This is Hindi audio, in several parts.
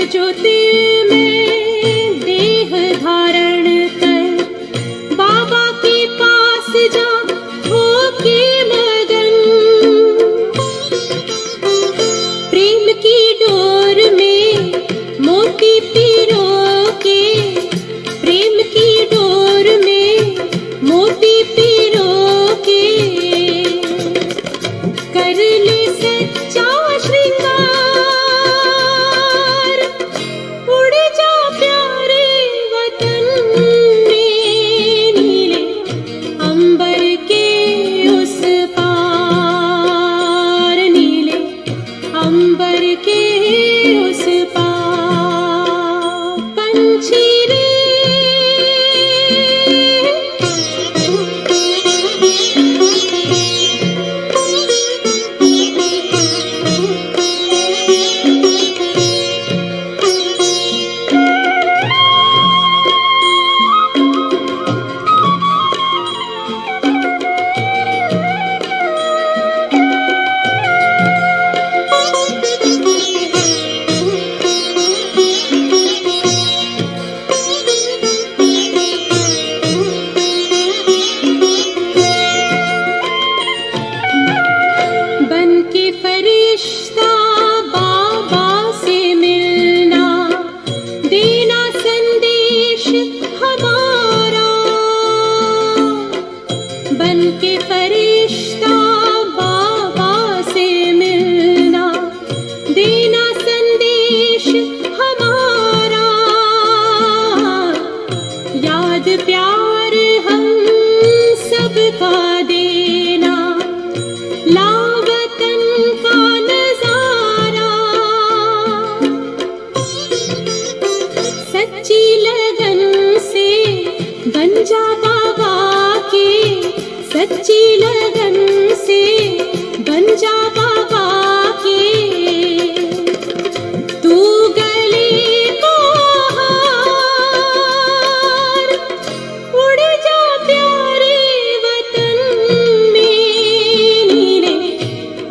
ज्योति में देह धारण कर बाबा के पास जा होके मगन। प्रेम की डोर में मोती पिरो के, प्रेम की डोर में मोती पिरो के, कर ले सच्चा श्रृंगार, उड़ जा प्यारे वतन में, नीले अंबर के उस पार, नीले अंबर के उस पार। पंछी रे प्यार हम सबका देना, लावतन का नजारा, सच्ची लगन से बन जा बाबा के, सच्ची लगन से बन जा बाबा के। तू गले को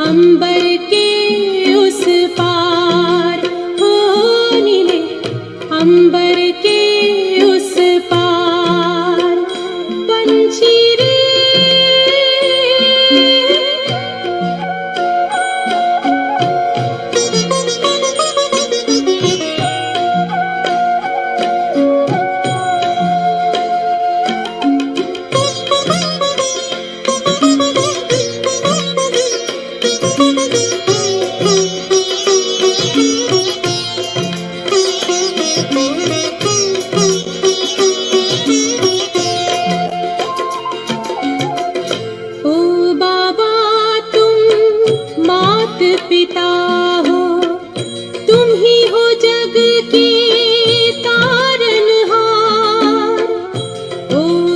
अंबर के उस पार, हो नीले अंबर के उस पार। पंछी रे पिता हो, तुम ही हो जग के तारनहार। ओ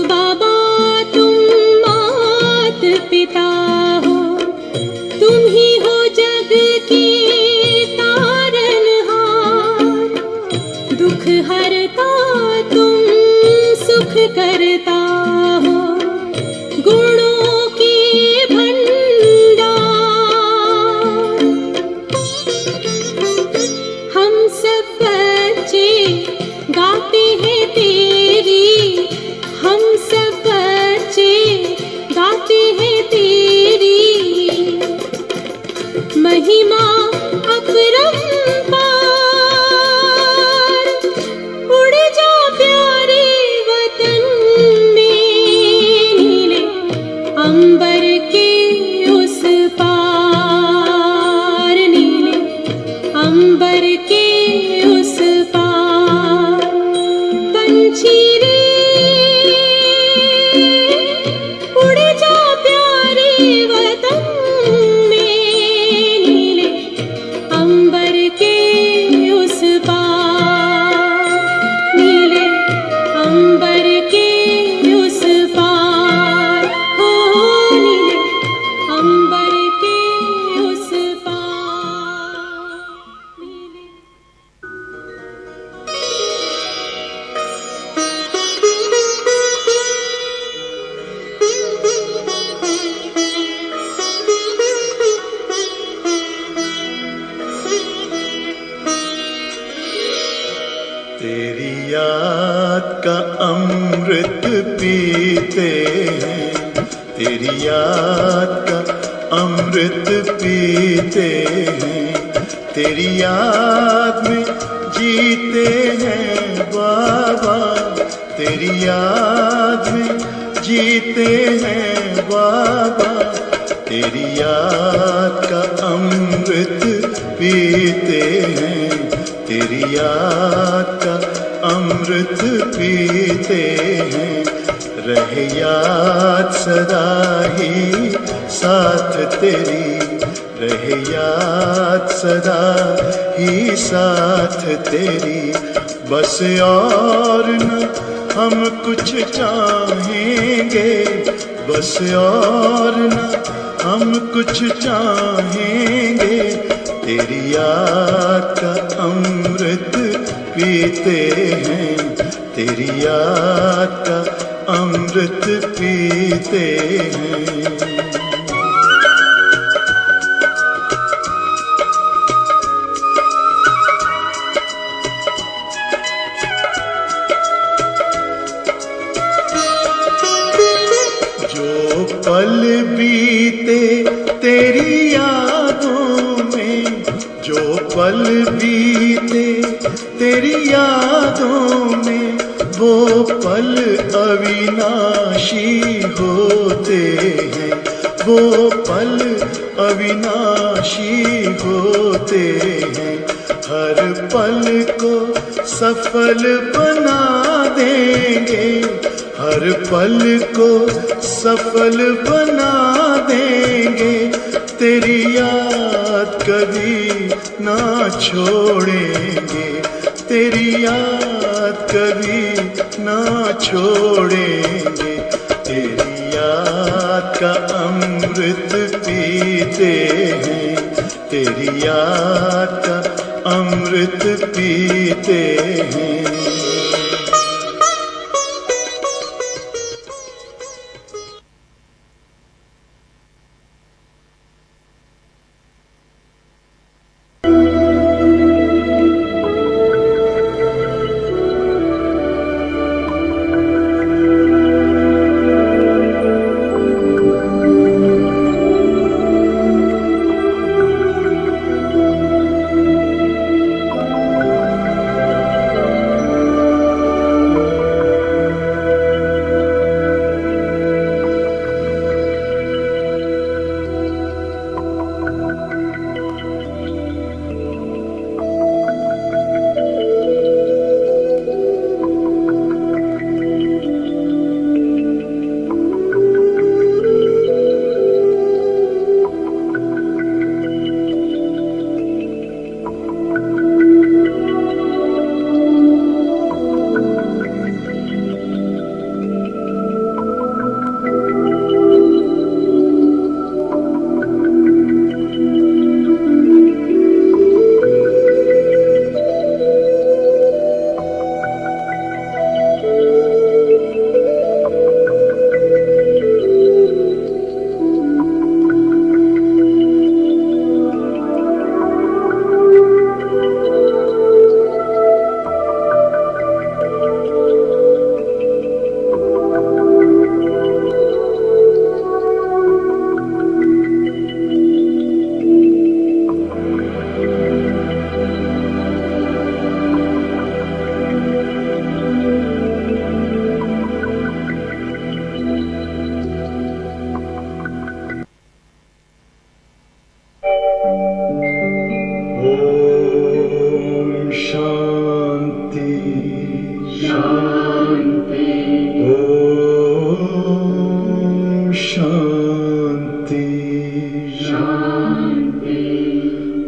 बाबा तुम मात पिता हो, तुम ही हो जग के तारनहार। दुख हरता तुम सुख करता हो, गुणों के गाते हैं तेरी, हम सब बच्चे गाते हैं तेरी महिमा अपरंपार। उड़ जा प्यारे वतन में, नीले अंबर के उस पार, नीले अंबर के उस पार। पंछी रे उड़ जा प्यारे वतन में, नीले अंबर के उस पार, नीले अंबर के उस पार, हो नीले अंबर के उस पार, नीले तेरी याद का अमृत पीते हैं, तेरी याद का अमृत पीते हैं, तेरी याद में जीते हैं बाबा, तेरी याद में जीते हैं बाबा, तेरी याद का अमृत पीते हैं, तेरी याद का अमृत पीते हैं। रहे याद सदा ही साथ तेरी, रहे याद सदा ही साथ तेरी, बस और न हम कुछ चाहेंगे, बस और न हम कुछ चाहेंगे, तेरी याद का अमृत पीते हैं, तेरी याद का अमृत पीते हैं। पल बीते तेरी यादों में, जो पल बीते तेरी यादों में, वो पल अविनाशी होते हैं, वो पल अविनाशी होते हैं। हर पल को सफल बना देंगे, हर पल को सफल बना देंगे, तेरी याद कभी ना छोड़ेंगे, तेरी याद कभी ना छोड़ेंगे, तेरी याद का अमृत पीते हैं, तेरी याद का अमृत पीते हैं।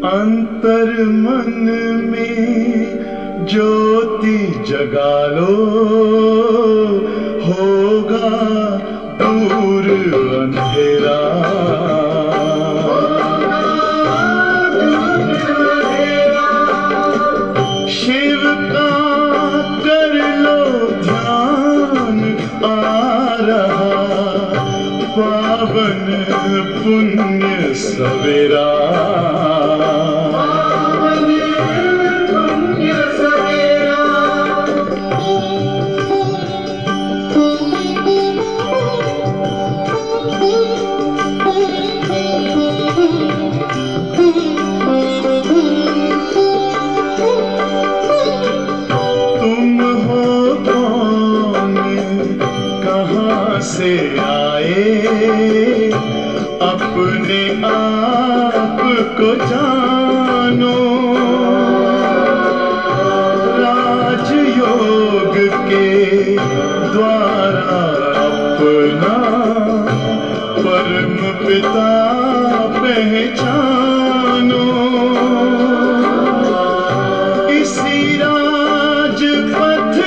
अंतर मन में ज्योति जगा लो, होगा दूर अंधेरा। शिव का कर लो ध्यान, आ रहा पावन पुण्य सवेरा। द्वारा अपना परम पिता पहचानो। इसी राजपथ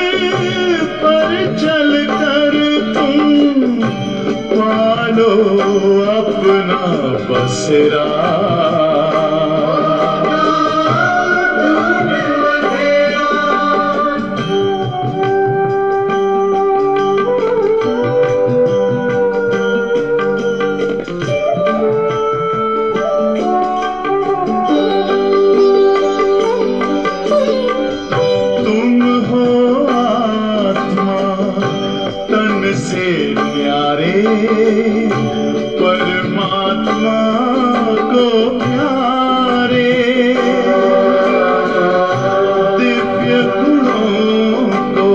पर चलकर तुम पालो अपना बसेरा। तुम हो आत्मा तन से न्यारे, परमात्मा को प्यारे। दिव्य गुणों को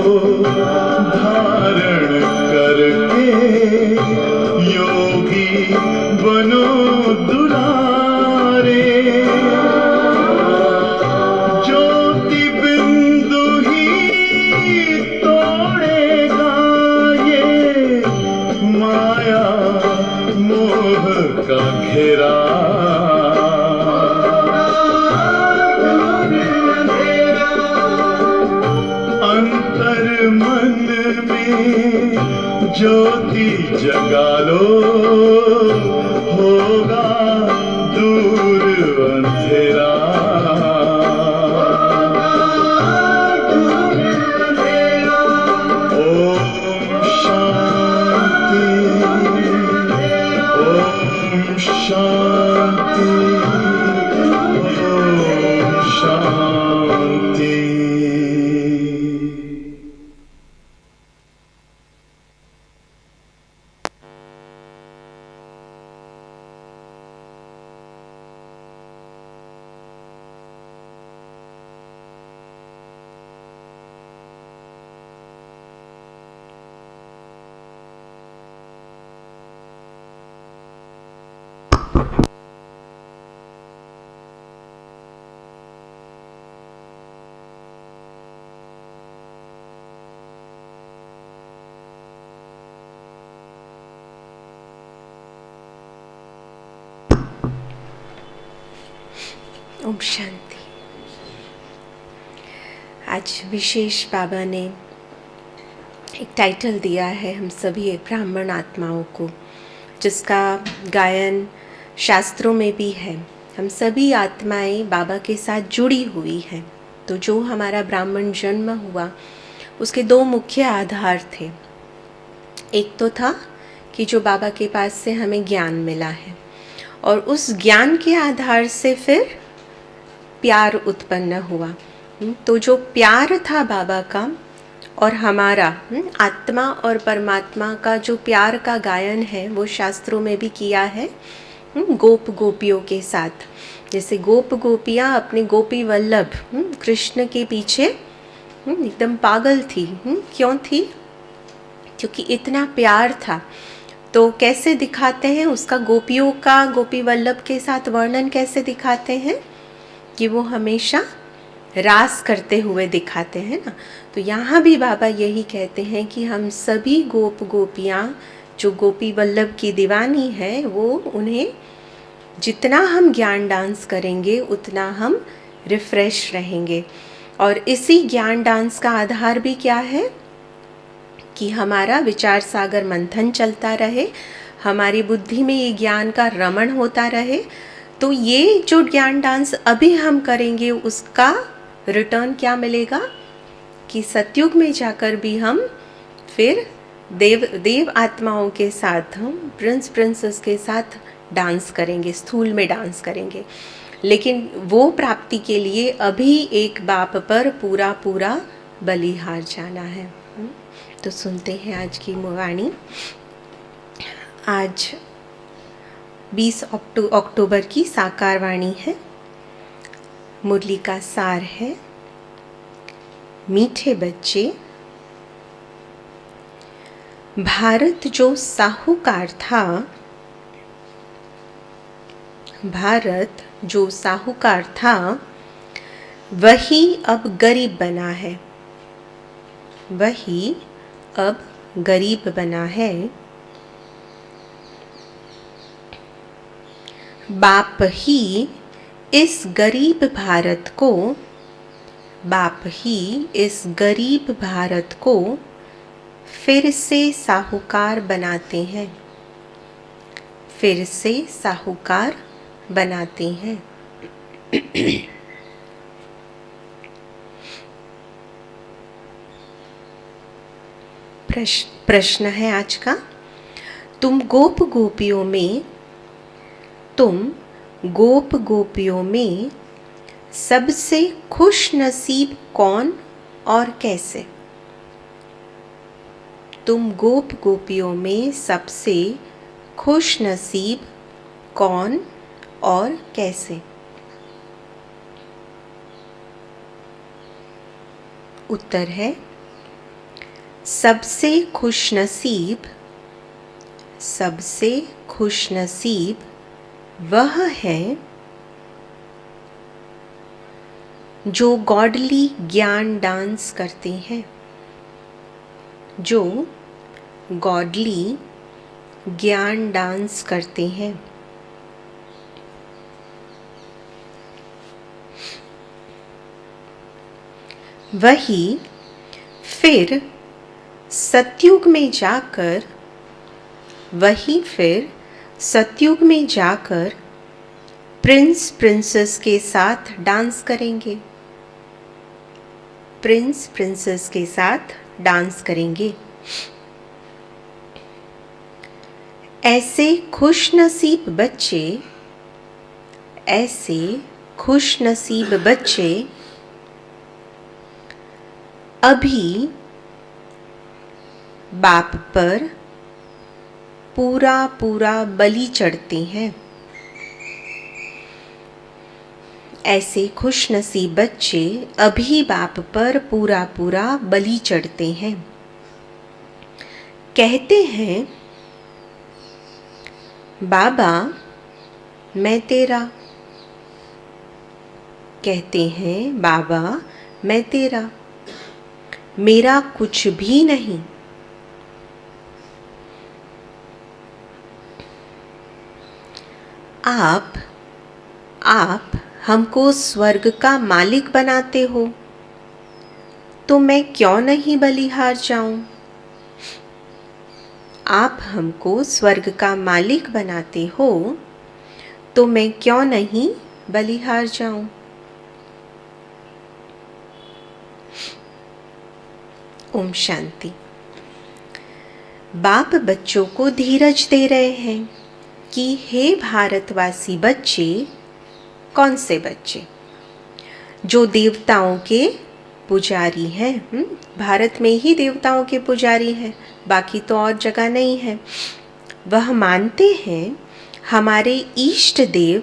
धारण करके योगी बनो दुलारे। ज्योति बिंदु ही तोड़ेगा ये माया मोह का घेरा। अंतर मन में ज्योति जगा लो, होगा दूर अंधेरा। ओम शांति, ओम शांति, ओम शांति। ओम शांति। आज विशेष बाबा ने एक टाइटल दिया है हम सभी एक ब्राह्मण आत्माओं को, जिसका गायन शास्त्रों में भी है। हम सभी आत्माएं बाबा के साथ जुड़ी हुई हैं। तो जो हमारा ब्राह्मण जन्म हुआ उसके दो मुख्य आधार थे। एक तो था कि जो बाबा के पास से हमें ज्ञान मिला है, और उस ज्ञान के आधार से फिर प्यार उत्पन्न हुआ। तो जो प्यार था बाबा का और हमारा आत्मा और परमात्मा का जो प्यार का गायन है वो शास्त्रों में भी किया है गोप गोपियों के साथ। जैसे गोप गोपियाँ अपने गोपी वल्लभ कृष्ण के पीछे एकदम पागल थी। क्यों थी? क्योंकि इतना प्यार था। तो कैसे दिखाते हैं उसका? गोपियों का गोपी वल्लभ के साथ वर्णन कैसे दिखाते हैं कि वो हमेशा रास करते हुए दिखाते हैं ना। तो यहाँ भी बाबा यही कहते हैं कि हम सभी गोप गोपियाँ जो गोपी वल्लभ की दीवानी है, वो उन्हें जितना हम ज्ञान डांस करेंगे उतना हम रिफ्रेश रहेंगे। और इसी ज्ञान डांस का आधार भी क्या है कि हमारा विचार सागर मंथन चलता रहे, हमारी बुद्धि में ये ज्ञान का रमण होता रहे। तो ये जो ज्ञान डांस अभी हम करेंगे उसका रिटर्न क्या मिलेगा कि सतयुग में जाकर भी हम फिर देव आत्माओं के साथ, हम प्रिंस प्रिंसेस के साथ डांस करेंगे, स्थूल में डांस करेंगे। लेकिन वो प्राप्ति के लिए अभी एक बाप पर पूरा पूरा बलिहार जाना है। तो सुनते हैं आज की वाणी। आज 20 अक्टूबर की साकार वाणी है। मुरली का सार है, मीठे बच्चे, भारत जो साहूकार था, भारत जो साहूकार था वही अब गरीब बना है, वही अब गरीब बना है, बाप ही इस गरीब भारत को फिर से साहूकार बनाते हैं, प्रश्न है आज का, तुम गोप गोपियों में सबसे खुश नसीब कौन और कैसे? तुम गोपियों में सबसे खुश नसीब कौन और कैसे? उत्तर है, सबसे खुश नसीब वह है जो गॉडली ज्ञान डांस करते हैं, वही फिर सतयुग में जाकर प्रिंसेस के साथ डांस करेंगे। ऐसे खुशनसीब बच्चे अभी बाप पर पूरा बलि चढ़ते हैं। ऐसे खुशनसीब बच्चे अभी बाप पर पूरा बलि चढ़ते हैं। कहते हैं, बाबा मैं तेरा, मेरा कुछ भी नहीं। आप हमको स्वर्ग का मालिक बनाते हो, तो मैं क्यों नहीं बलिहार जाऊं? आप हमको स्वर्ग का मालिक बनाते हो, तो मैं क्यों नहीं बलिहार जाऊं? ओम शांति। बाप बच्चों को धीरज दे रहे हैं कि हे भारतवासी बच्चे, कौन से बच्चे? जो देवताओं के पुजारी हैं। भारत में ही देवताओं के पुजारी हैं, बाकी तो और जगह नहीं है। वह मानते हैं हमारे इष्ट देव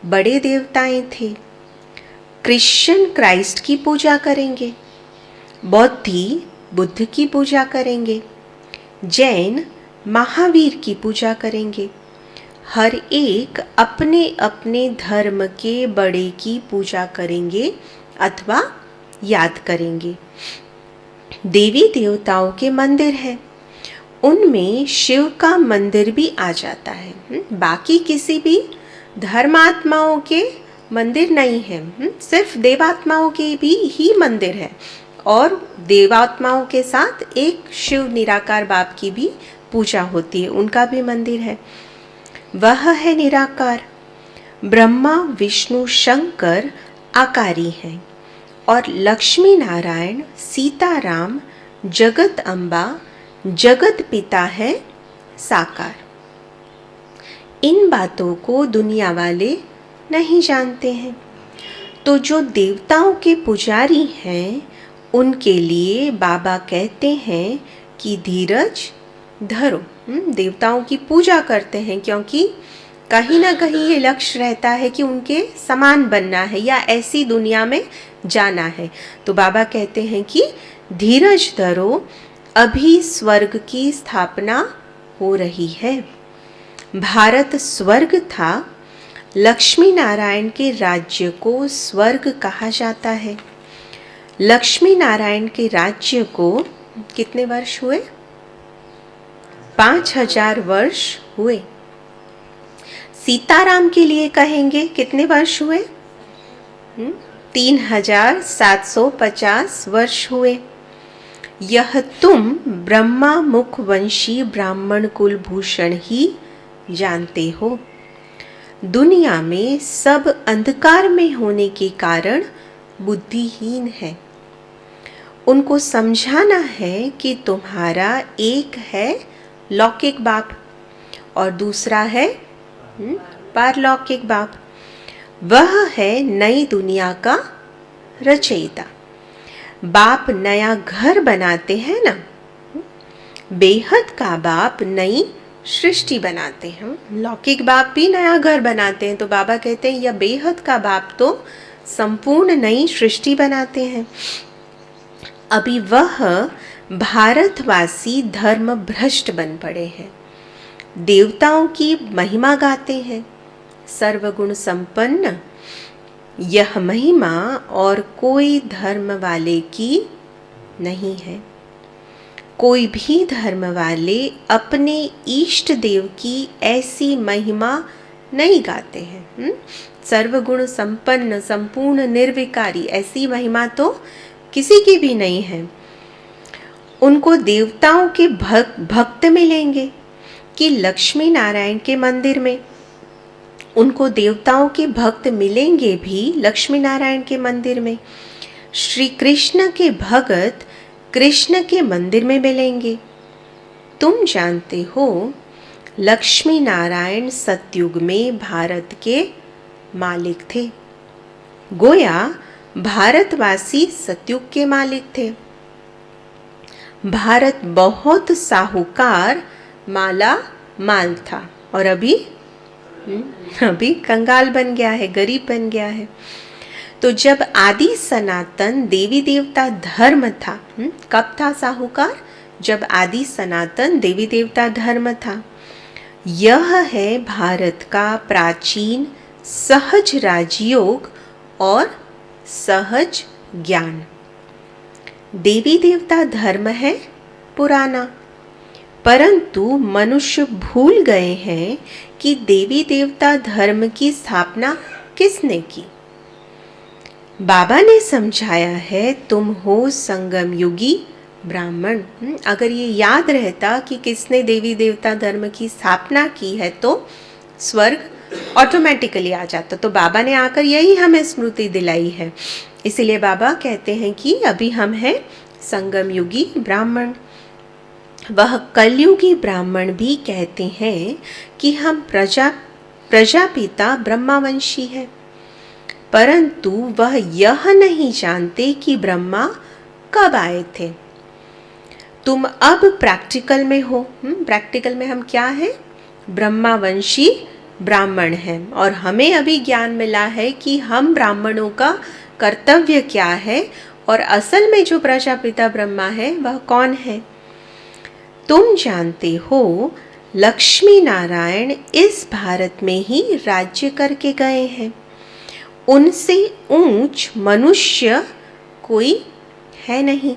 बड़े देवताएं थे। क्रिश्चियन क्राइस्ट की पूजा करेंगे, बौद्धि बुद्ध की पूजा करेंगे, जैन महावीर की पूजा करेंगे। हर एक अपने अपने धर्म के बड़े की पूजा करेंगे अथवा याद करेंगे। देवी देवताओं के मंदिर हैं, उनमें शिव का मंदिर भी आ जाता है। बाकी किसी भी धर्मात्माओं के मंदिर नहीं है, सिर्फ देवात्माओं के भी ही मंदिर है। और देवात्माओं के साथ एक शिव निराकार बाप की भी पूजा होती है, उनका भी मंदिर है। वह है निराकार। ब्रह्मा विष्णु शंकर आकारी हैं और लक्ष्मी नारायण सीताराम जगत अम्बा जगत पिता है साकार। इन बातों को दुनिया वाले नहीं जानते हैं। तो जो देवताओं के पुजारी हैं, उनके लिए बाबा कहते हैं कि धीरज धरो। देवताओं की पूजा करते हैं क्योंकि कहीं ना कहीं ये लक्ष्य रहता है कि उनके समान बनना है या ऐसी दुनिया में जाना है। तो बाबा कहते हैं कि धीरज धरो, अभी स्वर्ग की स्थापना हो रही है। भारत स्वर्ग था, लक्ष्मी नारायण के राज्य को स्वर्ग कहा जाता है। लक्ष्मी नारायण के राज्य को कितने वर्ष हुए? 5000 वर्ष हुए। सीताराम के लिए कहेंगे कितने वर्ष हुए? 3750 वर्ष हुए। यह तुम ब्रह्मा मुख वंशी ब्राह्मण कुलभूषण ही जानते हो। दुनिया में सब अंधकार में होने के कारण बुद्धिहीन है। उनको समझाना है कि तुम्हारा एक है लौकिक बाप और दूसरा है पारलौकिक बाप। वह है नई दुनिया का रचयिता। बाप नया घर बनाते हैं ना, बेहद का बाप नई सृष्टि बनाते हैं। लौकिक बाप भी नया घर बनाते हैं, तो बाबा कहते हैं यह बेहद का बाप तो संपूर्ण नई सृष्टि बनाते हैं। अभी वह भारतवासी धर्म भ्रष्ट बन पड़े हैं, देवताओं की महिमा गाते हैं, सर्वगुण संपन्न। यह महिमा और कोई धर्म वाले की नहीं है। कोई भी धर्म वाले अपने इष्ट देव की ऐसी महिमा नहीं गाते हैं। सर्वगुण संपन्न, संपूर्ण, निर्विकारी, ऐसी महिमा तो किसी की भी नहीं है। उनको देवताओं के भक्त मिलेंगे कि लक्ष्मी नारायण के मंदिर में। उनको देवताओं के भक्त मिलेंगे भी लक्ष्मी नारायण के मंदिर में। श्री कृष्ण के भगत कृष्ण के मंदिर में मिलेंगे। तुम जानते हो लक्ष्मी नारायण सतयुग में भारत के मालिक थे। गोया भारतवासी सतयुग के मालिक थे। भारत बहुत साहूकार माला माल था और अभी कंगाल बन गया है, गरीब बन गया है। तो जब आदि सनातन देवी देवता धर्म था, कब था साहूकार? जब आदि सनातन देवी देवता धर्म था। यह है भारत का प्राचीन सहज राजयोग और सहज ज्ञान। देवी देवता धर्म है पुराना, परंतु मनुष्य भूल गए हैं कि देवी देवता धर्म की स्थापना किसने की। बाबा ने समझाया है तुम हो संगम युगी ब्राह्मण। अगर ये याद रहता कि किसने देवी देवता धर्म की स्थापना की है तो स्वर्ग ऑटोमेटिकली आ जाता। तो बाबा ने आकर यही हमें स्मृति दिलाई है। इसीलिए बाबा कहते हैं कि अभी हम हैं संगम युगी ब्राह्मण। वह कलयुगी ब्राह्मण भी कहते हैं कि हम प्रजापिता ब्रह्मावंशी है, परंतु वह यह नहीं जानते कि ब्रह्मा कब आए थे। तुम अब प्रैक्टिकल में हो। प्रैक्टिकल में हम क्या हैं? ब्रह्मावंशी ब्राह्मण हैं। और हमें अभी ज्ञान मिला है कि हम ब्राह्मणों का कर्तव्य क्या है और असल में जो प्रजापिता ब्रह्मा है वह कौन है। तुम जानते हो लक्ष्मी नारायण इस भारत में ही राज्य करके गए हैं। उनसे ऊंच मनुष्य कोई है नहीं।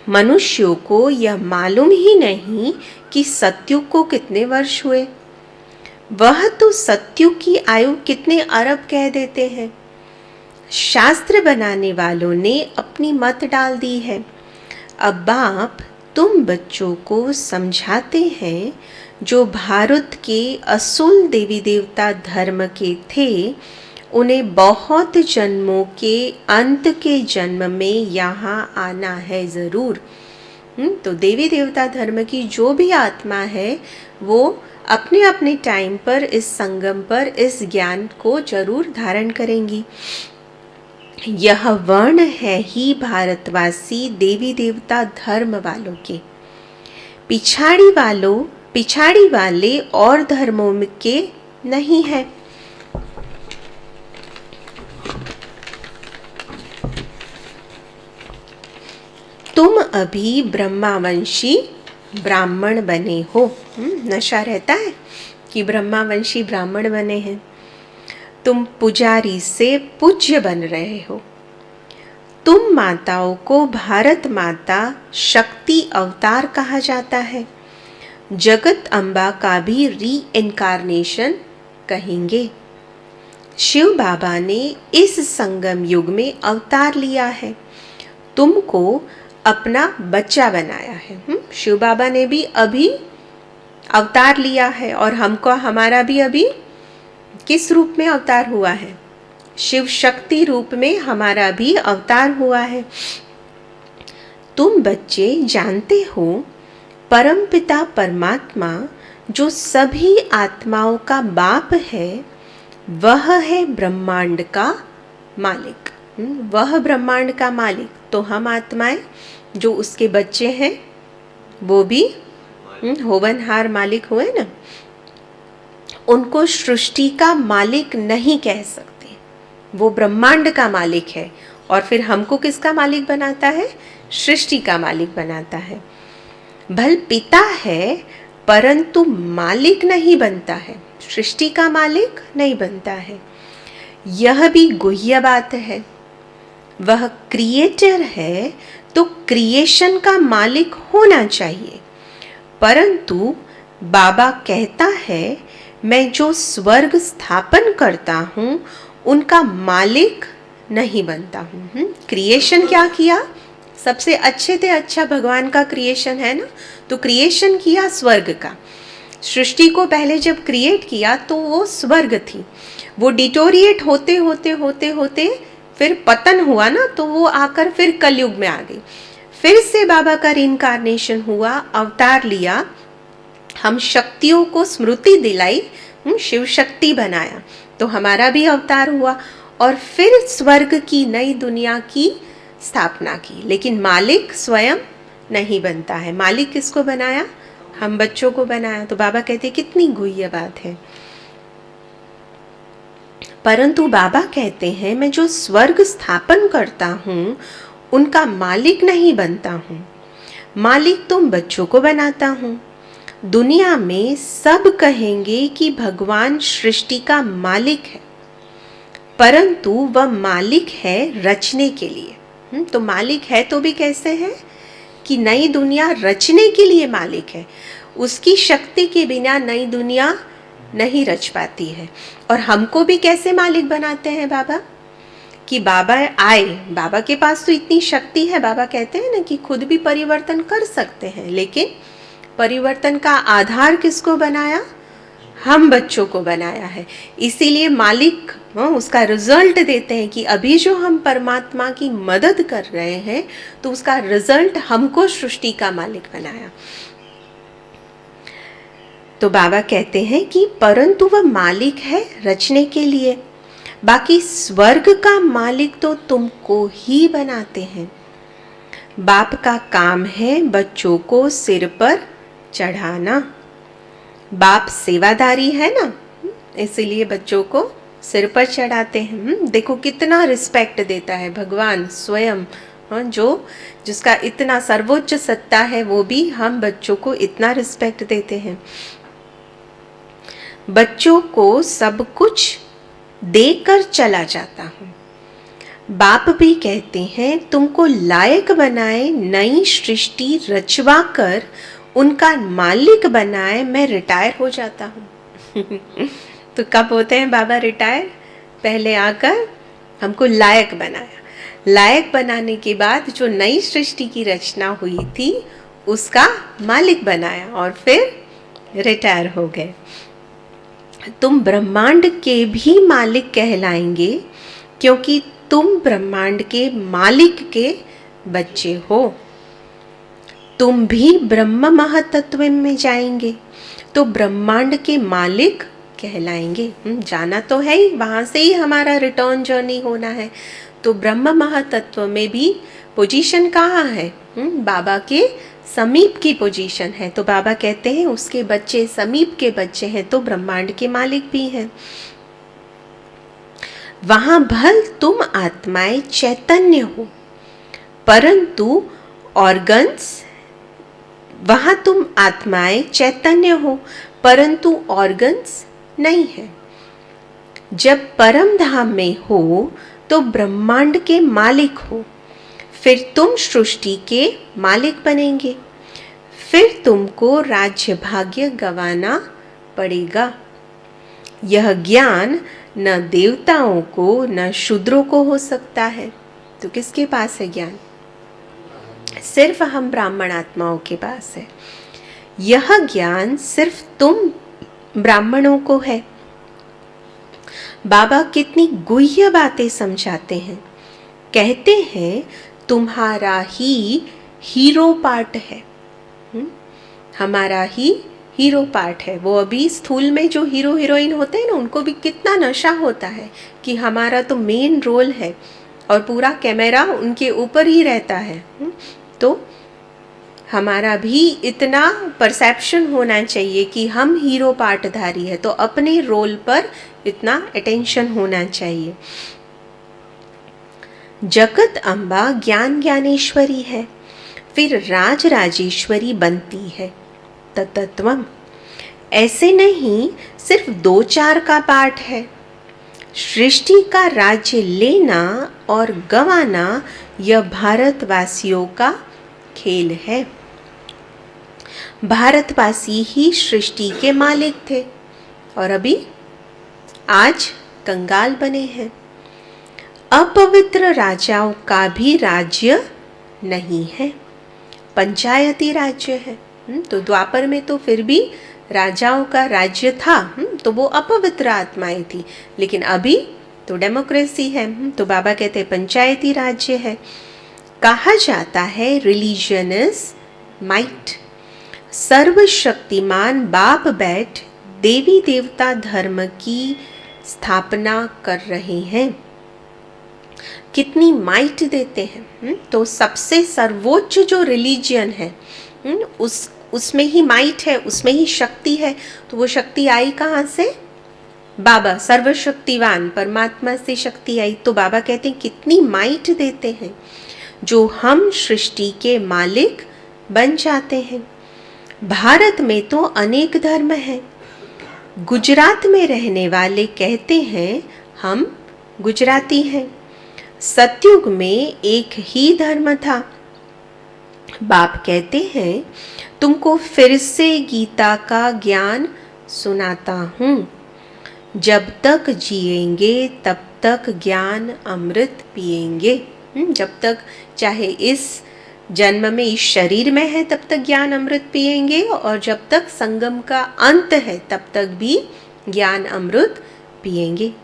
मनुष्यों को यह मालूम ही नहीं कि सतयुग को कितने वर्ष हुए। वह तो सतयुग की आयु कितने अरब कह देते हैं। शास्त्र बनाने वालों ने अपनी मत डाल दी है। अब बाप तुम बच्चों को समझाते हैं जो भारत के असुल देवी देवता धर्म के थे, उन्हें बहुत जन्मों के अंत के जन्म में यहाँ आना है ज़रूर। तो देवी देवता धर्म की जो भी आत्मा है वो अपने अपने टाइम पर इस संगम पर इस ज्ञान को जरूर धारण करेंगी। यह वर्ण है ही भारतवासी देवी देवता धर्म वालों के। पिछाड़ी वाले और धर्मों के नहीं है। तुम अभी ब्रह्मावंशी ब्राह्मण बने हो। नशा रहता है कि ब्रह्मावंशी ब्राह्मण बने हैं। तुम पुजारी से पूज्य बन रहे हो। तुम माताओं को भारत माता शक्ति अवतार कहा जाता है। जगत अम्बा का भी री-इनकार्नेशन कहेंगे। शिव बाबा ने इस संगम युग में अवतार लिया है, तुमको अपना बच्चा बनाया है। शिव बाबा ने भी अभी अवतार लिया है और हमको हमारा भी अभी किस रूप में अवतार हुआ है? शिव शक्ति रूप में हमारा भी अवतार हुआ है। तुम बच्चे जानते हो परमपिता परमात्मा जो सभी आत्माओं का बाप है, वह है ब्रह्मांड का मालिक। वह ब्रह्मांड का मालिक, तो हम आत्माएं जो उसके बच्चे हैं वो भी होवनहार मालिक हुए ना। उनको सृष्टि का मालिक नहीं कह सकते, वो ब्रह्मांड का मालिक है। और फिर हमको किसका मालिक बनाता है? सृष्टि का मालिक बनाता है। भल पिता है परंतु मालिक नहीं बनता है, सृष्टि का मालिक नहीं बनता है। यह भी गुह्य बात है। वह क्रिएटर है तो क्रिएशन का मालिक होना चाहिए, परंतु बाबा कहता है मैं जो स्वर्ग स्थापन करता हूँ उनका मालिक नहीं बनता हूँ। क्रिएशन क्या किया? सबसे अच्छे से अच्छा भगवान का क्रिएशन है ना, तो क्रिएशन किया स्वर्ग का। सृष्टि को पहले जब क्रिएट किया तो वो स्वर्ग थी, वो डिटोरिएट होते होते होते होते फिर पतन हुआ ना, तो वो आकर फिर कलयुग में आ गई। फिर से बाबा का रिइंकार्नेशन हुआ, अवतार लिया, हम शक्तियों को स्मृति दिलाई, शिव शक्ति बनाया, तो हमारा भी अवतार हुआ और फिर स्वर्ग की नई दुनिया की स्थापना की। लेकिन मालिक स्वयं नहीं बनता है। मालिक किसको बनाया? हम बच्चों को बनाया। तो बाबा कहते कितनी गुह्य बात है। परंतु बाबा कहते हैं मैं जो स्वर्ग स्थापन करता हूँ उनका मालिक नहीं बनता हूँ, मालिक तुम बच्चों को बनाता हूँ। दुनिया में सब कहेंगे कि भगवान सृष्टि का मालिक है, परंतु वह मालिक है रचने के लिए। तो मालिक है तो भी कैसे है कि नई दुनिया रचने के लिए मालिक है। उसकी शक्ति के बिना नई दुनिया नहीं रच पाती है। और हमको भी कैसे मालिक बनाते हैं बाबा? कि बाबा आए, बाबा के पास तो इतनी शक्ति है, बाबा कहते हैं ना कि खुद भी परिवर्तन कर सकते हैं, लेकिन परिवर्तन का आधार किसको बनाया? हम बच्चों को बनाया है। इसीलिए मालिक उसका रिजल्ट देते हैं कि अभी जो हम परमात्मा की मदद कर रहे हैं तो उसका रिजल्ट हमको सृष्टि का मालिक बनाया। तो बाबा कहते हैं कि परंतु वह मालिक है रचने के लिए, बाकी स्वर्ग का मालिक तो तुमको ही बनाते हैं। बाप का काम है बच्चों को सिर पर चढ़ाना। बाप सेवादारी है ना, इसीलिए बच्चों को सिर पर चढ़ाते हैं। देखो कितना रिस्पेक्ट देता है भगवान स्वयं, जो जिसका इतना सर्वोच्च सत्ता है वो भी हम बच्चों को इतना रिस्पेक्ट देते हैं। बच्चों को सब कुछ देकर चला जाता हूँ। बाप भी कहते हैं तुमको लायक बनाए, नई सृष्टि रचवा कर उनका मालिक बनाए, मैं रिटायर हो जाता हूँ। तो कब होते हैं बाबा रिटायर? पहले आकर हमको लायक बनाया, लायक बनाने के बाद जो नई सृष्टि की रचना हुई थी उसका मालिक बनाया और फिर रिटायर हो गए। तुम ब्रह्मांड के भी मालिक कहलाएंगे क्योंकि तुम ब्रह्मांड के मालिक के बच्चे हो। तुम भी ब्रह्म महातत्व में जाएंगे तो ब्रह्मांड के मालिक कहलाएंगे। जाना तो है ही, वहाँ से ही हमारा रिटर्न जर्नी होना है। तो ब्रह्म महातत्व में भी पोजीशन कहाँ है? बाबा के समीप की पोजीशन है। तो बाबा कहते हैं उसके बच्चे समीप के बच्चे हैं तो ब्रह्मांड के मालिक भी हैं। वहाँ भल तुम आत्माएं चैतन्य हो, परंतु ऑर्गन्स, वहाँ तुम आत्माएं चैतन्य हो परंतु ऑर्गन्स नहीं है। जब परम धाम में हो तो ब्रह्मांड के मालिक हो, फिर तुम सृष्टि के मालिक बनेंगे, फिर तुमको राज्य भाग्य गंवाना पड़ेगा। यह ज्ञान न देवताओं को न शूद्रों को हो सकता है। तो किसके पास है ज्ञान? सिर्फ हम ब्राह्मण आत्माओं के पास है। यह ज्ञान सिर्फ तुम ब्राह्मणों को है। बाबा कितनी गुह्य बातें समझाते हैं। कहते हैं तुम्हारा ही हीरो पार्ट है। हमारा ही हीरो पार्ट है। वो अभी स्थूल में जो हीरो हीरोइन होते हैं ना, उनको भी कितना नशा होता है कि हमारा तो मेन रोल है और पूरा कैमरा उनके ऊपर ही रहता है। तो हमारा भी इतना परसेप्शन होना चाहिए कि हम हीरो पार्टधारी है, तो अपने रोल पर इतना अटेंशन होना चाहिए। जगत अम्बा ज्ञान ज्ञानेश्वरी है, फिर राज राजेश्वरी बनती है। तत्वम ऐसे नहीं सिर्फ 2-4 का पाठ है। सृष्टि का राज्य लेना और गंवाना यह भारतवासियों का खेल है। भारतवासी ही सृष्टि के मालिक थे और अभी आज कंगाल बने हैं। अपवित्र राजाओं का भी राज्य नहीं है, पंचायती राज्य है। तो द्वापर में तो फिर भी राजाओं का राज्य था, तो वो अपवित्र आत्माएं थी, लेकिन अभी तो डेमोक्रेसी है। तो बाबा कहते हैं पंचायती राज्य है। कहा जाता है रिलीजन इज माइट। सर्वशक्तिमान बाप बैठ देवी देवता धर्म की स्थापना कर रहे हैं। कितनी माइट देते हैं। तो सबसे सर्वोच्च जो रिलीजियन है उसमें ही माइट है, उसमें ही शक्ति है। तो वो शक्ति आई कहाँ से? बाबा सर्वशक्तिवान परमात्मा से शक्ति आई। तो बाबा कहते हैं कितनी माइट देते हैं, जो हम सृष्टि के मालिक बन जाते हैं। भारत में तो अनेक धर्म हैं। गुजरात में रहने वाले कहते हैं हम गुजराती हैं। सतयुग में एक ही धर्म था। बाप कहते हैं तुमको फिर से गीता का ज्ञान सुनाता हूँ। जब तक जिएंगे तब तक ज्ञान अमृत पिएंगे। जब तक चाहे इस जन्म में इस शरीर में है तब तक ज्ञान अमृत पिएंगे, और जब तक संगम का अंत है तब तक भी ज्ञान अमृत पिएंगे।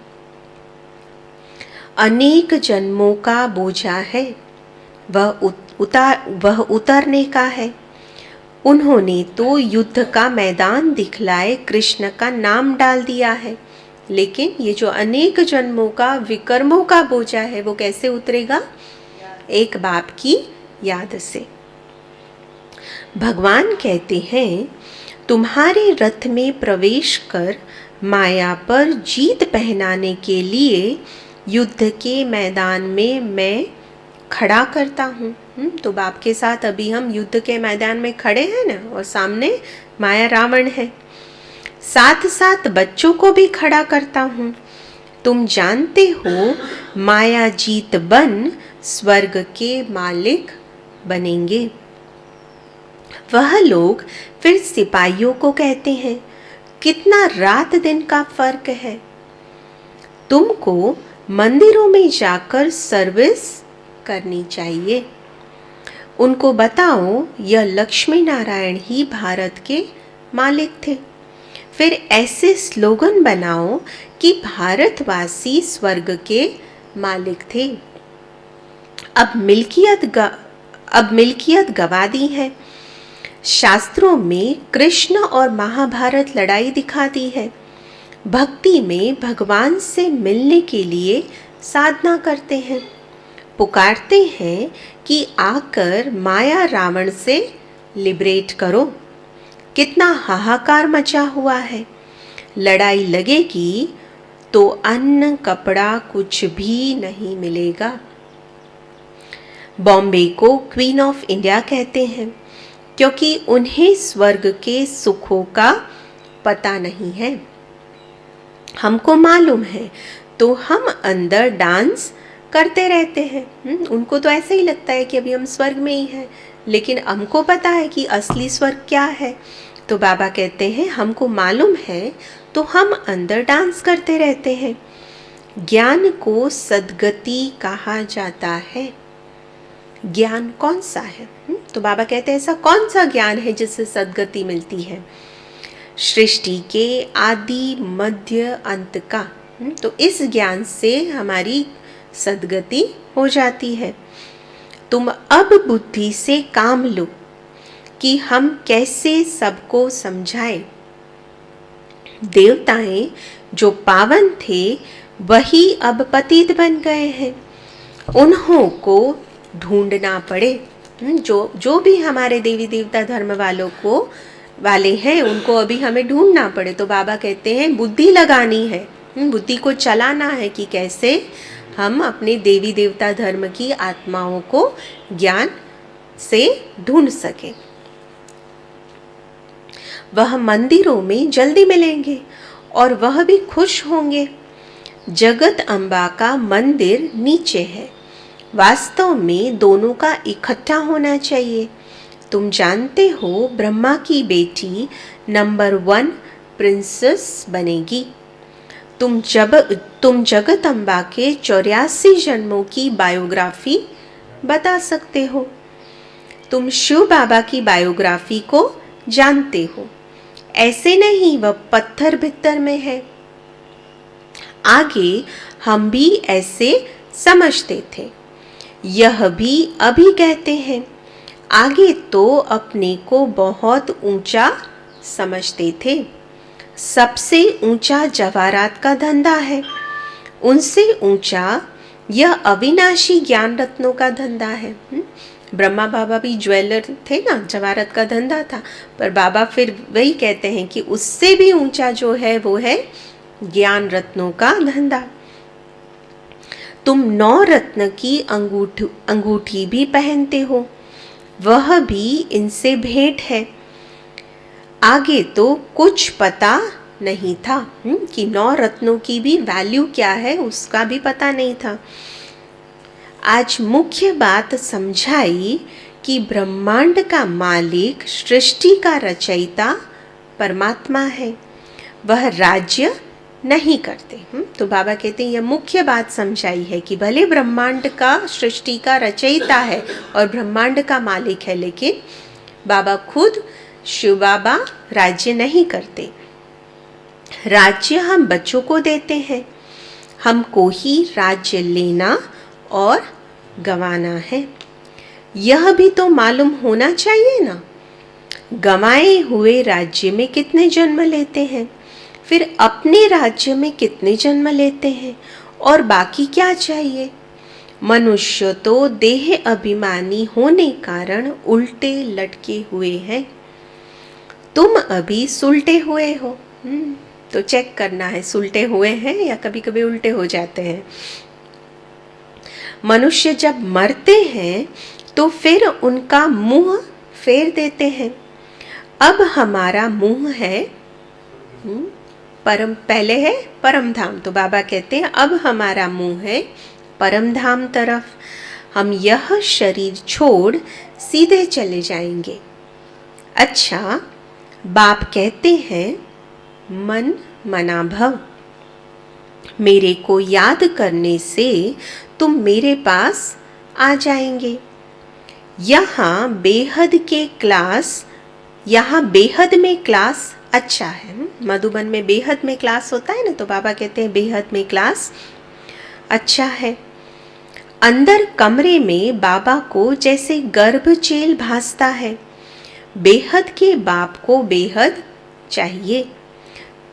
अनेक जन्मों का बोझा है, वह उतरने का है। उन्होंने तो युद्ध का मैदान दिखलाए कृष्ण का नाम डाल दिया है, लेकिन ये जो अनेक जन्मों का विकर्मों का बोझा है वो कैसे उतरेगा? एक बाप की याद से। भगवान कहते हैं तुम्हारे रथ में प्रवेश कर माया पर जीत पहनाने के लिए युद्ध के मैदान में मैं खड़ा करता हूँ। तो बाप के साथ अभी हम युद्ध के मैदान में खड़े हैं ना, और सामने माया रावण है। साथ साथ बच्चों को भी खड़ा करता हूँ। तुम जानते हो माया जीत बन स्वर्ग के मालिक बनेंगे। वह लोग फिर सिपाहियों को कहते हैं कितना रात दिन का फर्क है। तुमको मंदिरों में जाकर सर्विस करनी चाहिए। उनको बताओ यह लक्ष्मी नारायण ही भारत के मालिक थे। फिर ऐसे स्लोगन बनाओ कि भारतवासी स्वर्ग के मालिक थे। अब मिल्कियत गवा दी है। शास्त्रों में कृष्ण और महाभारत लड़ाई दिखाती है। भक्ति में भगवान से मिलने के लिए साधना करते हैं, पुकारते हैं कि आकर माया रावण से लिबरेट करो। कितना हाहाकार मचा हुआ है। लड़ाई लगेगी तो अन्न कपड़ा कुछ भी नहीं मिलेगा। बॉम्बे को क्वीन ऑफ इंडिया कहते हैं क्योंकि उन्हें स्वर्ग के सुखों का पता नहीं है। हमको मालूम है तो हम अंदर डांस करते रहते हैं। उनको तो ऐसे ही लगता है कि अभी हम स्वर्ग में ही हैं, लेकिन हमको पता है कि असली स्वर्ग क्या है। तो बाबा कहते हैं हमको मालूम है, तो हम अंदर डांस करते रहते हैं। ज्ञान को सद्गति कहा जाता है। ज्ञान कौन सा है? तो बाबा कहते हैं ऐसा कौन सा ज्ञान है जिससे सद्गति मिलती है? सृष्टि के आदि मध्य अंत का। तो इस ज्ञान से हमारी सद्गति हो जाती है। तुम अब बुद्धि से काम लो कि हम कैसे सबको समझाएं। देवताएं जो पावन थे वही अब पतित बन गए हैं, उन्हों को ढूंढना पड़े। जो भी हमारे देवी देवता धर्म वाले हैं उनको अभी हमें ढूंढना पड़े। तो बाबा कहते हैं बुद्धि लगानी है, बुद्धि को चलाना है कि कैसे हम अपने देवी देवता धर्म की आत्माओं को ज्ञान से ढूंढ सके। वह मंदिरों में जल्दी मिलेंगे और वह भी खुश होंगे। जगत अम्बा का मंदिर नीचे है। वास्तव में दोनों का इकट्ठा होना चाहिए। तुम जानते हो ब्रह्मा की बेटी नंबर 1 प्रिंसेस बनेगी। तुम जगत अम्बा के 84 जन्मों की बायोग्राफी बता सकते हो। तुम शिव बाबा की बायोग्राफी को जानते हो। ऐसे नहीं वह पत्थर भित्तर में है। आगे हम भी ऐसे समझते थे, यह भी अभी कहते हैं। आगे तो अपने को बहुत ऊंचा समझते थे। सबसे ऊंचा जवाहरात का धंधा है, उनसे ऊंचा यह अविनाशी ज्ञान रत्नों का धंधा है। ब्रह्मा बाबा भी ज्वेलर थे ना, जवाहरात का धंधा था, पर बाबा फिर वही कहते हैं कि उससे भी ऊंचा जो है वो है ज्ञान रत्नों का धंधा। तुम 9 रत्न की अंगूठी भी पहनते हो, वह भी इनसे भेंट है। आगे तो कुछ पता नहीं था कि 9 रत्नों की भी वैल्यू क्या है, उसका भी पता नहीं था। आज मुख्य बात समझाई कि ब्रह्मांड का मालिक, सृष्टि का रचयिता परमात्मा है, वह राज्य नहीं करते। तो बाबा कहते हैं यह मुख्य बात समझाई है कि भले ब्रह्मांड का, सृष्टि का रचयिता है और ब्रह्मांड का मालिक है, लेकिन बाबा खुद शिव बाबा राज्य नहीं करते। राज्य हम बच्चों को देते हैं, हमको ही राज्य लेना और गंवाना है। यह भी तो मालूम होना चाहिए ना। गंवाए हुए राज्य में कितने जन्म लेते हैं, फिर अपने राज्य में कितने जन्म लेते हैं, और बाकी क्या चाहिए। मनुष्य तो देह अभिमानी होने कारण उल्टे लटके हुए हैं। तुम अभी सुलटे हुए हो, तो चेक करना है सुलटे हुए हैं या कभी कभी उल्टे हो जाते हैं। मनुष्य जब मरते हैं तो फिर उनका मुंह फेर देते हैं। अब हमारा मुंह है पहले है परम धाम। तो बाबा कहते हैं अब हमारा मुंह है परम धाम तरफ। हम यह शरीर छोड़ सीधे चले जाएंगे। अच्छा, बाप कहते हैं मन मना भव। मेरे को याद करने से तुम मेरे पास आ जाएंगे। यहाँ बेहद में क्लास अच्छा है। मधुबन में बेहद में क्लास होता है ना, तो बाबा कहते हैं बेहद में क्लास अच्छा है। अंदर कमरे में बाबा को जैसे गर्भचेल भासता है। बेहद के बाप को बेहद चाहिए।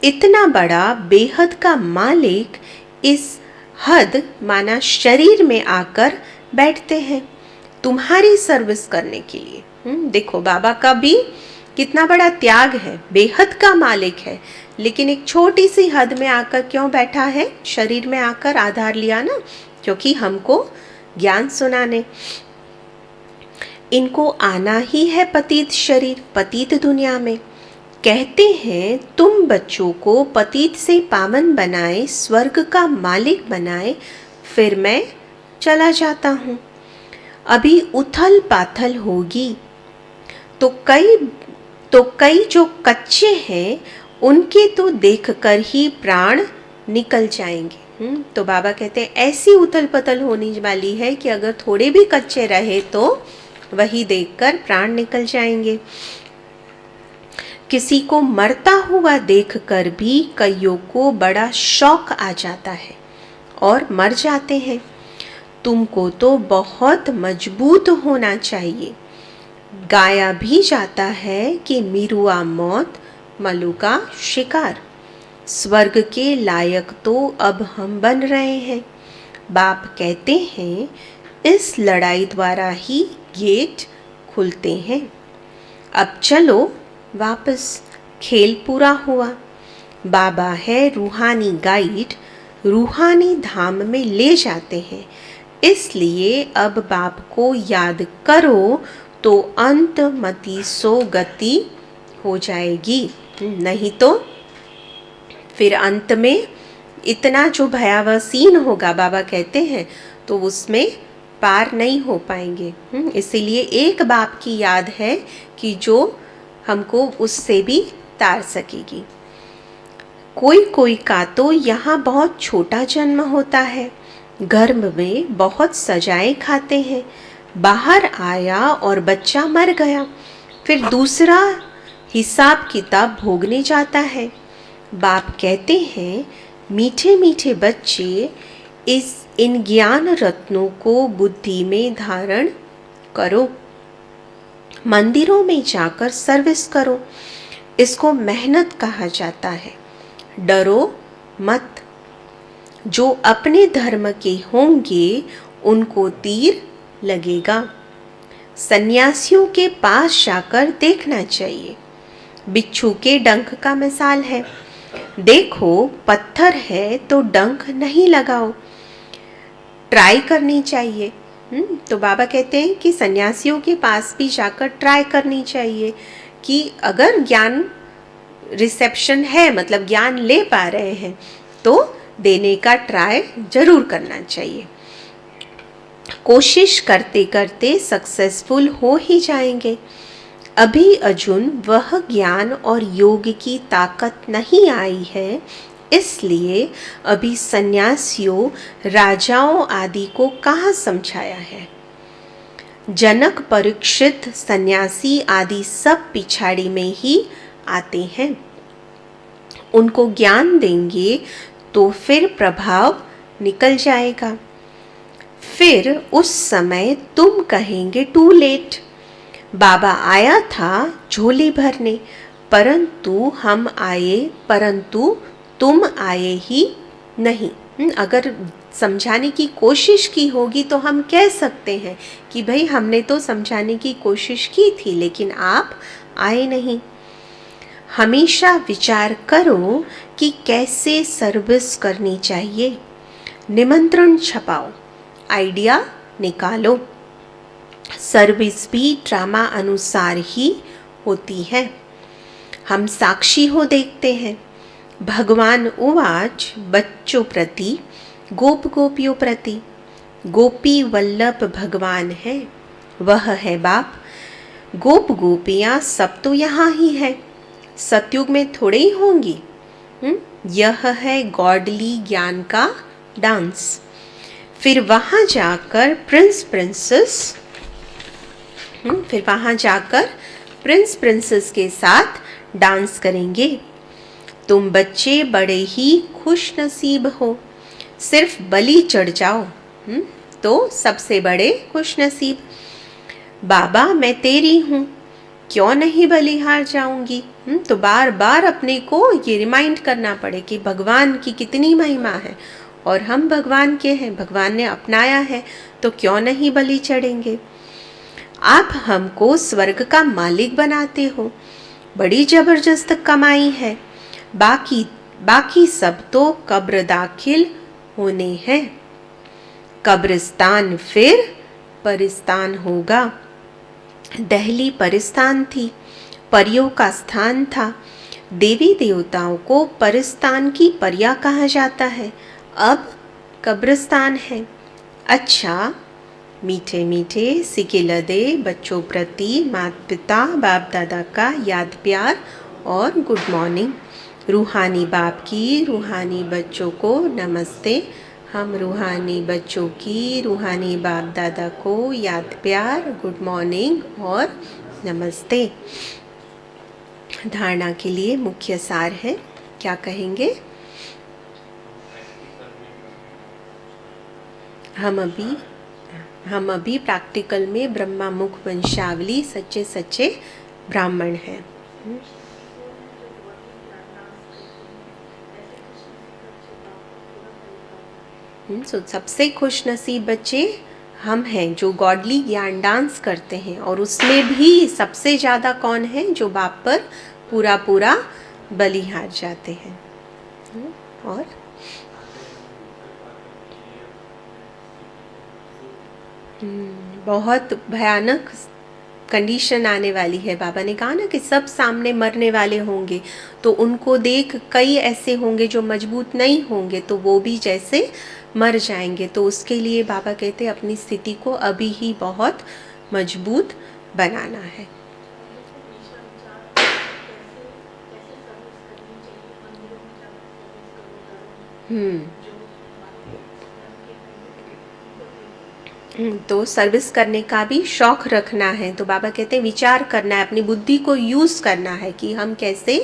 इतना बड़ा बेहद का मालिक इस हद माना शरीर में आकर बैठते हैं तुम्हारी सर्विस करने के लिए। देखो बाबा का भी कितना बड़ा त्याग है। बेहद का मालिक है, लेकिन एक छोटी सी हद में आकर क्यों बैठा है, शरीर में आकर आधार लिया ना, क्योंकि हमको ज्ञान सुनाने। इनको आना ही है पतित शरीर, पतित दुनिया में। कहते हैं तुम बच्चों को पतित से पावन बनाए, स्वर्ग का मालिक बनाए, फिर मैं चला जाता हूँ। अभी उथल पाथल होगी तो कई जो कच्चे हैं उनके तो देखकर ही प्राण निकल जाएंगे। तो बाबा कहते हैं ऐसी उथल पथल होने वाली है कि अगर थोड़े भी कच्चे रहे तो वही देखकर प्राण निकल जाएंगे। किसी को मरता हुआ देखकर भी कईयों को बड़ा शौक आ जाता है और मर जाते हैं। तुमको तो बहुत मजबूत होना चाहिए। गाया भी जाता है कि मिरुआ मौत मलू का शिकार। स्वर्ग के लायक तो अब हम बन रहे हैं। बाप कहते हैं इस लड़ाई द्वारा ही गेट खुलते हैं। अब चलो वापस, खेल पूरा हुआ। बाबा है रूहानी गाइड, रूहानी धाम में ले जाते हैं। इसलिए अब बाप को याद करो तो अंत मति सो गति हो जाएगी, नहीं तो फिर अंत में इतना जो भयावह सीन होगा बाबा कहते हैं तो उसमें पार नहीं हो पाएंगे। इसीलिए एक बाप की याद है कि जो हमको उससे भी तार सकेगी। कोई का तो यहाँ बहुत छोटा जन्म होता है, गर्भ में बहुत सजाएं खाते हैं, बाहर आया और बच्चा मर गया, फिर दूसरा हिसाब किताब भोगने जाता है। बाप कहते हैं मीठे मीठे बच्चे इन ज्ञान रत्नों को बुद्धि में धारण करो, मंदिरों में जाकर सर्विस करो। इसको मेहनत कहा जाता है। डरो मत। जो अपने धर्म के होंगे उनको तीर लगेगा। सन्यासियों के पास जाकर देखना चाहिए। बिच्छू के डंक का मिसाल है। देखो पत्थर है तो डंक नहीं लगाओ, ट्राई करनी चाहिए। तो बाबा कहते हैं कि सन्यासियों के पास भी जाकर ट्राई करनी चाहिए कि अगर ज्ञान रिसेप्शन है, मतलब ज्ञान ले पा रहे हैं, तो देने का ट्राई जरूर करना चाहिए। कोशिश करते करते सक्सेसफुल हो ही जाएंगे। अभी अर्जुन वह ज्ञान और योग की ताकत नहीं आई है, इसलिए अभी सन्यासियों राजाओं आदि को कहाँ समझाया है। जनक, परीक्षित, सन्यासी आदि सब पिछाड़ी में ही आते हैं। उनको ज्ञान देंगे तो फिर प्रभाव निकल जाएगा। फिर उस समय तुम कहेंगे टू लेट। बाबा आया था झोली भरने, परंतु तुम आए ही नहीं। अगर समझाने की कोशिश की होगी तो हम कह सकते हैं कि भाई हमने तो समझाने की कोशिश की थी लेकिन आप आए नहीं। हमेशा विचार करो कि कैसे सर्विस करनी चाहिए। निमंत्रण छपाओ, आइडिया निकालो। सर्विस भी ड्रामा अनुसार ही होती है। हम साक्षी हो देखते हैं। भगवान उवाच बच्चों प्रति, गोप गोपियों प्रति। गोपी वल्लभ भगवान है, वह है बाप। गोप गोपियाँ सब तो यहाँ ही है, सतयुग में थोड़े ही होंगी। यह है गॉडली ज्ञान का डांस। फिर वहाँ जाकर प्रिंस प्रिंसेस के साथ डांस करेंगे। तुम बच्चे बड़े ही खुश नसीब हो, सिर्फ बलि चढ़ जाओ तो सबसे बड़े खुश नसीब। बाबा मैं तेरी हूँ, क्यों नहीं बलिहार जाऊंगी। तो बार बार अपने को ये रिमाइंड करना पड़े कि भगवान की कितनी महिमा है और हम भगवान के हैं, भगवान ने अपनाया है तो क्यों नहीं बलि चढ़ेंगे। आप हमको स्वर्ग का मालिक बनाते हो, बड़ी जबरदस्त कमाई है। बाकी सब तो कब्र दाखिल होने हैं। कब्रिस्तान फिर परिस्तान होगा। दहली परिस्तान थी, परियों का स्थान था। देवी देवताओं को परिस्तान की परिया कहा जाता है। अब कब्रिस्तान है। अच्छा मीठे मीठे सिकिलदे बच्चों प्रति माता पिता बाप दादा का याद प्यार और गुड मॉर्निंग। रूहानी बाप की रूहानी बच्चों को नमस्ते। हम रूहानी बच्चों की रूहानी बाप दादा को याद प्यार गुड मॉर्निंग और नमस्ते। धारणा के लिए मुख्य सार है, क्या कहेंगे? हम अभी प्रैक्टिकल में ब्रह्मा मुख वंशावली सच्चे सच्चे ब्राह्मण हैं। तो सबसे खुश नसीब बच्चे हम हैं जो गॉडली ज्ञान डांस करते हैं, और उसमें भी सबसे ज़्यादा कौन है? जो बाप पर पूरा पूरा बलि हार जाते हैं। और बहुत भयानक कंडीशन आने वाली है। बाबा ने कहा ना कि सब सामने मरने वाले होंगे, तो उनको देख कई ऐसे होंगे जो मजबूत नहीं होंगे, तो वो भी जैसे मर जाएंगे। तो उसके लिए बाबा कहते हैं अपनी स्थिति को अभी ही बहुत मजबूत बनाना है। तो सर्विस करने का भी शौक रखना है। तो बाबा कहते हैं विचार करना है, अपनी बुद्धि को यूज़ करना है कि हम कैसे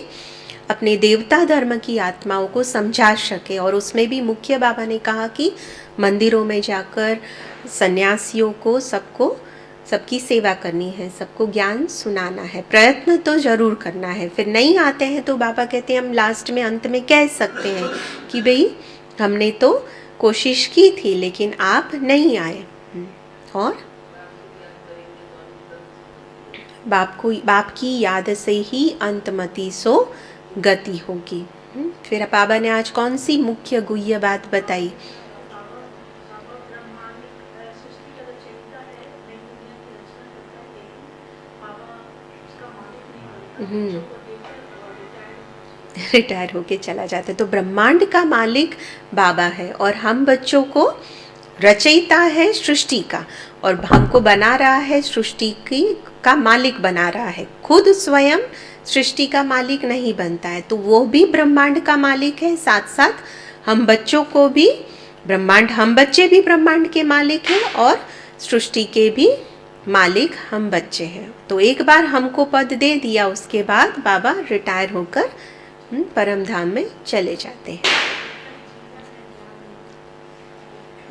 अपने देवता धर्म की आत्माओं को समझा सके। और उसमें भी मुख्य बाबा ने कहा कि मंदिरों में जाकर सन्यासियों को सबकी सेवा करनी है, सबको ज्ञान सुनाना है। प्रयत्न तो ज़रूर करना है। फिर नहीं आते हैं तो बाबा कहते हैं हम लास्ट में अंत में कह सकते हैं कि भाई हमने तो कोशिश की थी लेकिन आप नहीं आए। और बाप की याद से ही अंतमति सो गति होगी। फिर बाबा ने आज कौन सी मुख्य गुह्य बात बताई? रिटायर होके चला जाता है। तो ब्रह्मांड का मालिक बाबा है और हम बच्चों को रचयिता है सृष्टि का, और हमको बना रहा है सृष्टि का मालिक बना रहा है। खुद स्वयं सृष्टि का मालिक नहीं बनता है, तो वो भी ब्रह्मांड का मालिक है। साथ साथ हम बच्चों को भी हम बच्चे भी ब्रह्मांड के मालिक हैं और सृष्टि के भी मालिक हम बच्चे हैं। तो एक बार हमको पद दे दिया, उसके बाद बाबा रिटायर होकर परम धाम में चले जाते हैं।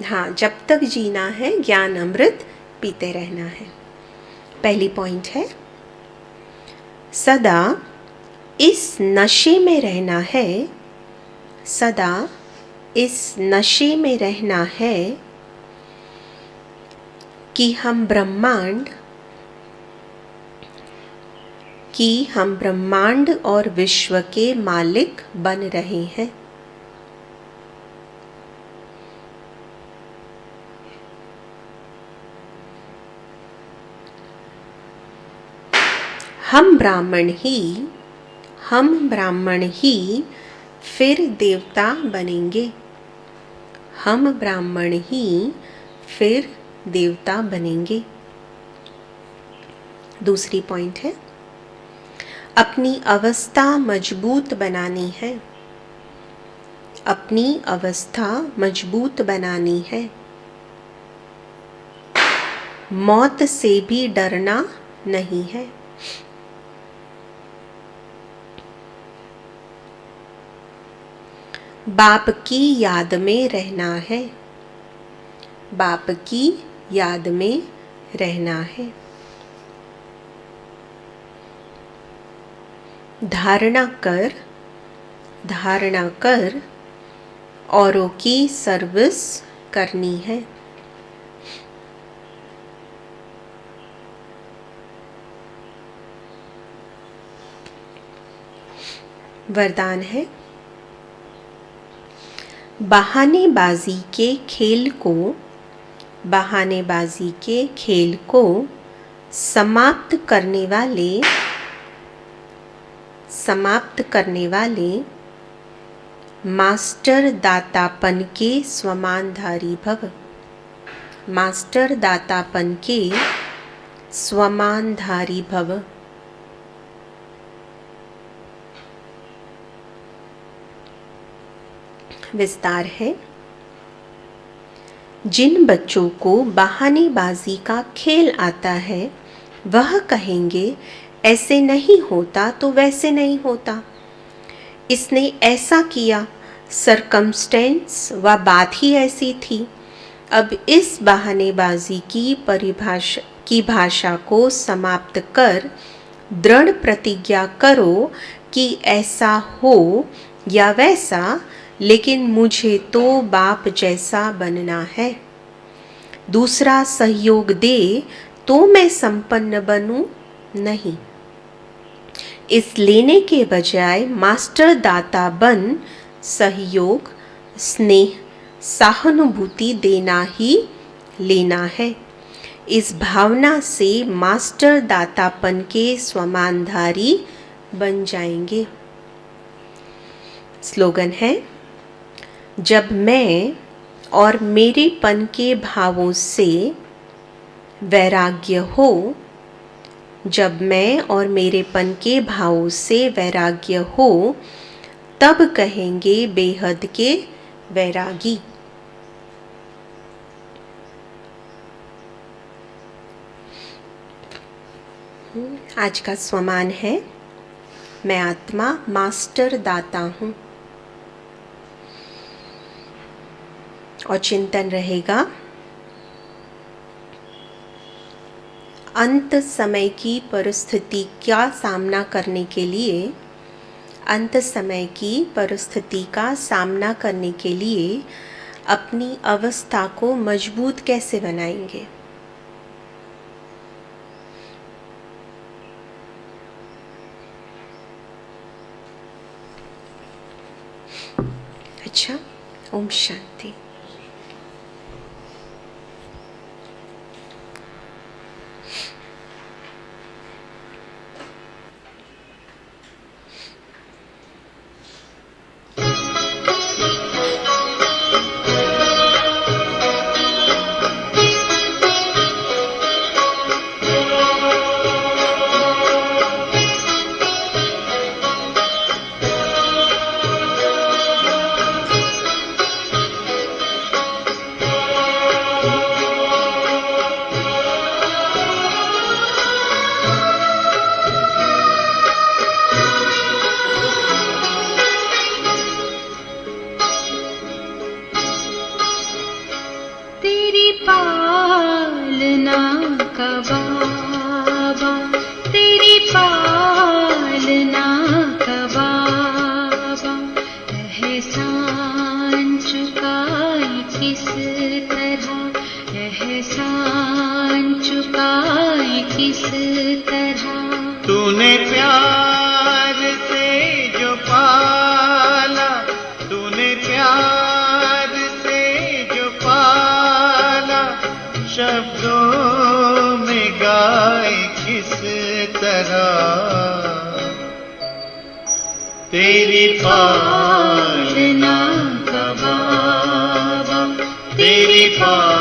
हाँ, जब तक जीना है ज्ञान अमृत पीते रहना है। पहली पॉइंट है सदा इस नशे में रहना है, सदा इस नशे में रहना है कि हम ब्रह्मांड और विश्व के मालिक बन रहे हैं। हम ब्राह्मण ही फिर देवता बनेंगे। हम ब्राह्मण ही फिर देवता बनेंगे। दूसरी पॉइंट है अपनी अवस्था मजबूत बनानी है। अपनी अवस्था मजबूत बनानी है। मौत से भी डरना नहीं है। बाप की याद में रहना है। बाप की याद में रहना है। धारणा कर औरों की सर्विस करनी है। वरदान है बहानेबाजी के खेल को समाप्त करने वाले मास्टर दातापन के स्वमानधारी भव। मास्टर दातापन के स्वमानधारी भव। विस्तार है। जिन बच्चों को बहानेबाजी का खेल आता है वह कहेंगे ऐसे नहीं होता तो वैसे नहीं होता, इसने ऐसा किया, सरकमस्टेंस व बात ही ऐसी थी। अब इस बहानेबाजी की भाषा को समाप्त कर दृढ़ प्रतिज्ञा करो कि ऐसा हो या वैसा, लेकिन मुझे तो बाप जैसा बनना है। दूसरा सहयोग दे तो मैं संपन्न बनूं, नहीं। इस लेने के बजाय मास्टर दाता बन सहयोग, स्नेह, सहानुभूति देना ही लेना है। इस भावना से मास्टर दातापन के स्वमानधारी बन जाएंगे। स्लोगन है, जब मैं और मेरेपन के भावों से वैराग्य हो, जब मैं और मेरेपन के भावों से वैराग्य हो, तब कहेंगे बेहद के वैरागी। आज का स्वमान है, मैं आत्मा मास्टर दाता हूँ। और चिंतन रहेगा, अंत समय की परिस्थिति का सामना करने के लिए, अंत समय की परिस्थिति का सामना करने के लिए अपनी अवस्था को मजबूत कैसे बनाएंगे। अच्छा, ओम शांति। तूने प्यार से जो पाला, तूने प्यार से जो पाला, शब्दों में गाए किस तरह। तेरी पालना का बाबा, तेरी पालना